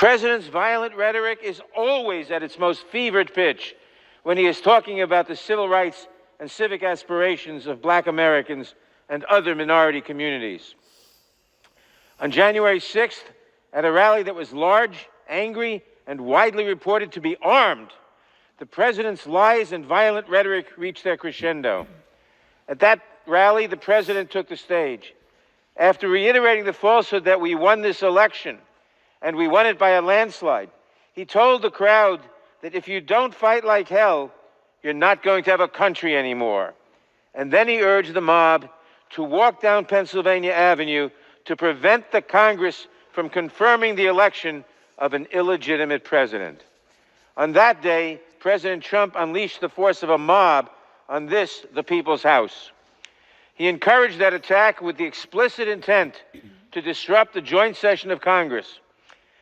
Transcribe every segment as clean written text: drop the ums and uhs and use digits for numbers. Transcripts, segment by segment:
president's violent rhetoric is always at its most fevered pitch when he is talking about the civil rights and civic aspirations of Black Americans and other minority communities. On January 6th, at a rally that was large, angry, and widely reported to be armed, the president's lies and violent rhetoric reached their crescendo. At that rally, the president took the stage. After reiterating the falsehood that we won this election, and we won it by a landslide, he told the crowd that if you don't fight like hell, you're not going to have a country anymore. And then he urged the mob to walk down Pennsylvania Avenue to prevent the Congress from confirming the election of an illegitimate president. On that day, President Trump unleashed the force of a mob on this, the people's house. He encouraged that attack with the explicit intent to disrupt the joint session of Congress,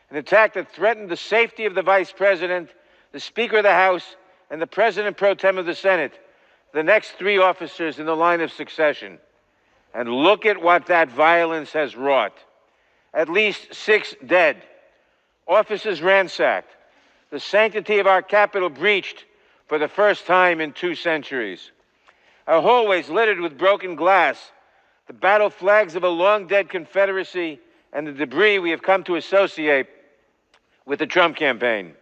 an attack that threatened the safety of the Vice President, the Speaker of the House, and the President pro tem of the Senate, the next three officers in the line of succession. And look at what that violence has wrought. At least 6 dead, offices ransacked, the sanctity of our Capitol breached for the first time in 2 centuries. Our hallways littered with broken glass, the battle flags of a long-dead Confederacy, and the debris we have come to associate with the Trump campaign.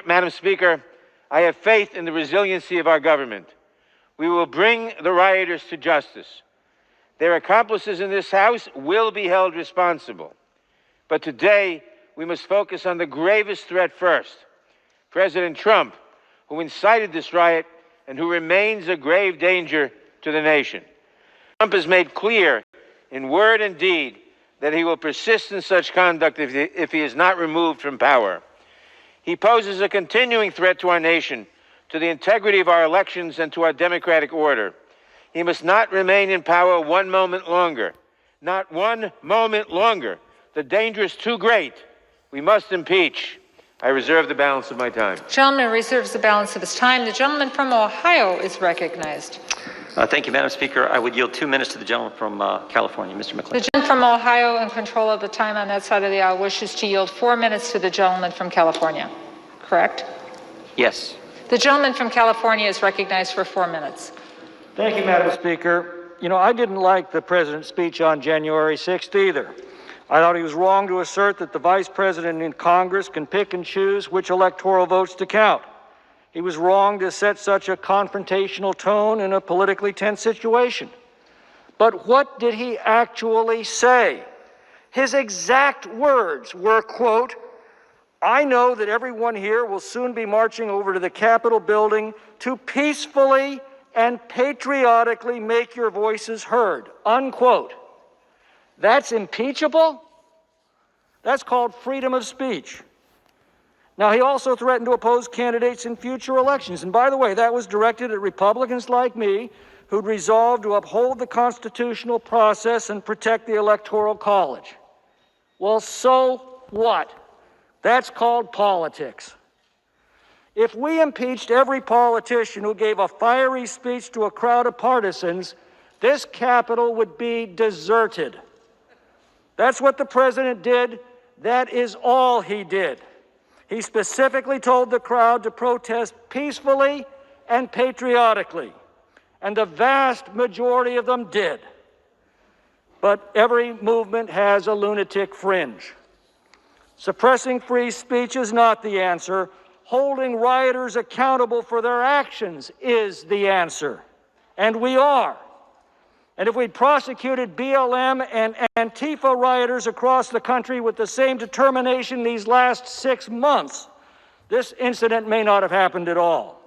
Madam Speaker, I have faith in the resiliency of our government. We will bring the rioters to justice. Their accomplices in this House will be held responsible. But today, we must focus on the gravest threat first. President Trump, who incited this riot and who remains a grave danger to the nation. Trump has made clear in word and deed that he will persist in such conduct if he is not removed from power. He poses a continuing threat to our nation, to the integrity of our elections, and to our democratic order. He must not remain in power one moment longer. Not one moment longer. The danger is too great. We must impeach. I reserve the balance of my time. The gentleman reserves the balance of his time. The gentleman from Ohio is recognized. Thank you, Madam Speaker. I would yield 2 minutes to the gentleman from California, Mr. McLean. The gentleman from Ohio, in control of the time on that side of the aisle, wishes to yield 4 minutes to the gentleman from California. Correct? Yes. The gentleman from California is recognized for 4 minutes. Thank you, Madam Speaker. You know, I didn't like the president's speech on January 6th either. I thought he was wrong to assert that the vice president in Congress can pick and choose which electoral votes to count. He was wrong to set such a confrontational tone in a politically tense situation. But what did he actually say? His exact words were, quote, "I know that everyone here will soon be marching over to the Capitol building to peacefully and patriotically make your voices heard," unquote. That's impeachable? That's called freedom of speech. Now, he also threatened to oppose candidates in future elections. And by the way, that was directed at Republicans like me who'd resolved to uphold the constitutional process and protect the Electoral College. Well, so what? That's called politics. If we impeached every politician who gave a fiery speech to a crowd of partisans, this Capitol would be deserted. That's what the president did. That is all he did. He specifically told the crowd to protest peacefully and patriotically, and the vast majority of them did. But every movement has a lunatic fringe. Suppressing free speech is not the answer. Holding rioters accountable for their actions is the answer. And we are. And if we'd prosecuted BLM and Antifa rioters across the country with the same determination these last 6 months, this incident may not have happened at all.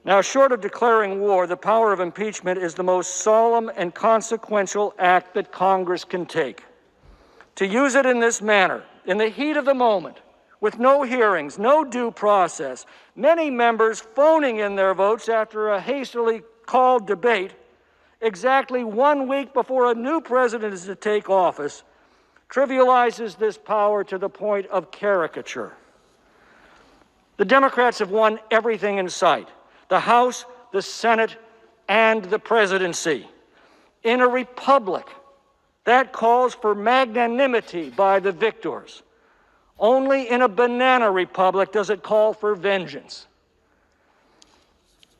Now, short of declaring war, the power of impeachment is the most solemn and consequential act that Congress can take. To use it in this manner, in the heat of the moment, with no hearings, no due process, many members phoning in their votes after a hastily called debate, exactly 1 week before a new president is to take office, trivializes this power to the point of caricature. The Democrats have won everything in sight: the House, the Senate, and the presidency. In a republic, That calls for magnanimity by the victors. Only in a banana republic does it call for vengeance.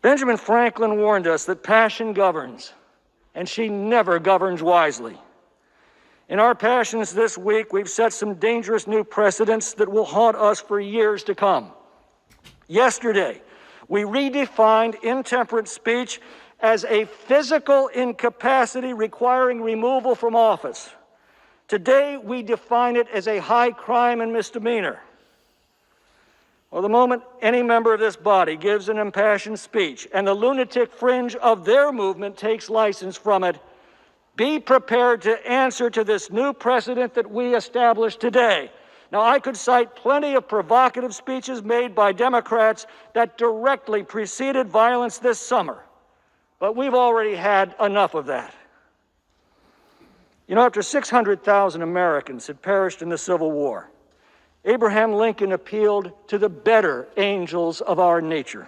Benjamin Franklin warned us that passion governs, and she never governs wisely. In our passions this week, we've set some dangerous new precedents that will haunt us for years to come. Yesterday, we redefined intemperate speech as a physical incapacity requiring removal from office. Today, we define it as a high crime and misdemeanor. Well, the moment any member of this body gives an impassioned speech and the lunatic fringe of their movement takes license from it, be prepared to answer to this new precedent that we established today. Now, I could cite plenty of provocative speeches made by Democrats that directly preceded violence this summer, but we've already had enough of that. You know, after 600,000 Americans had perished in the Civil War, Abraham Lincoln appealed to the better angels of our nature.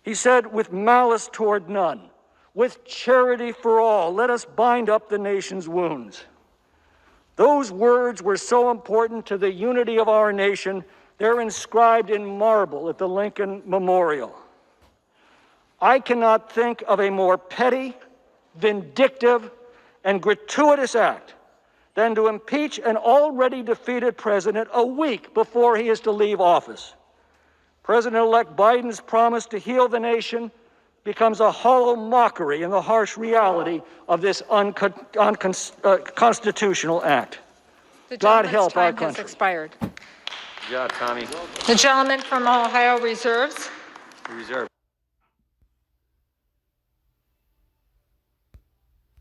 He said, "With malice toward none, with charity for all, let us bind up the nation's wounds." Those words were so important to the unity of our nation, they're inscribed in marble at the Lincoln Memorial. I cannot think of a more petty, vindictive, and gratuitous act than to impeach an already defeated president a week before he is to leave office. President-elect Biden's promise to heal the nation becomes a hollow mockery in the harsh reality of this unconstitutional act. God help our country. The gentleman's time has expired. Good job, Tommy. The gentleman from Ohio reserves. Reserve.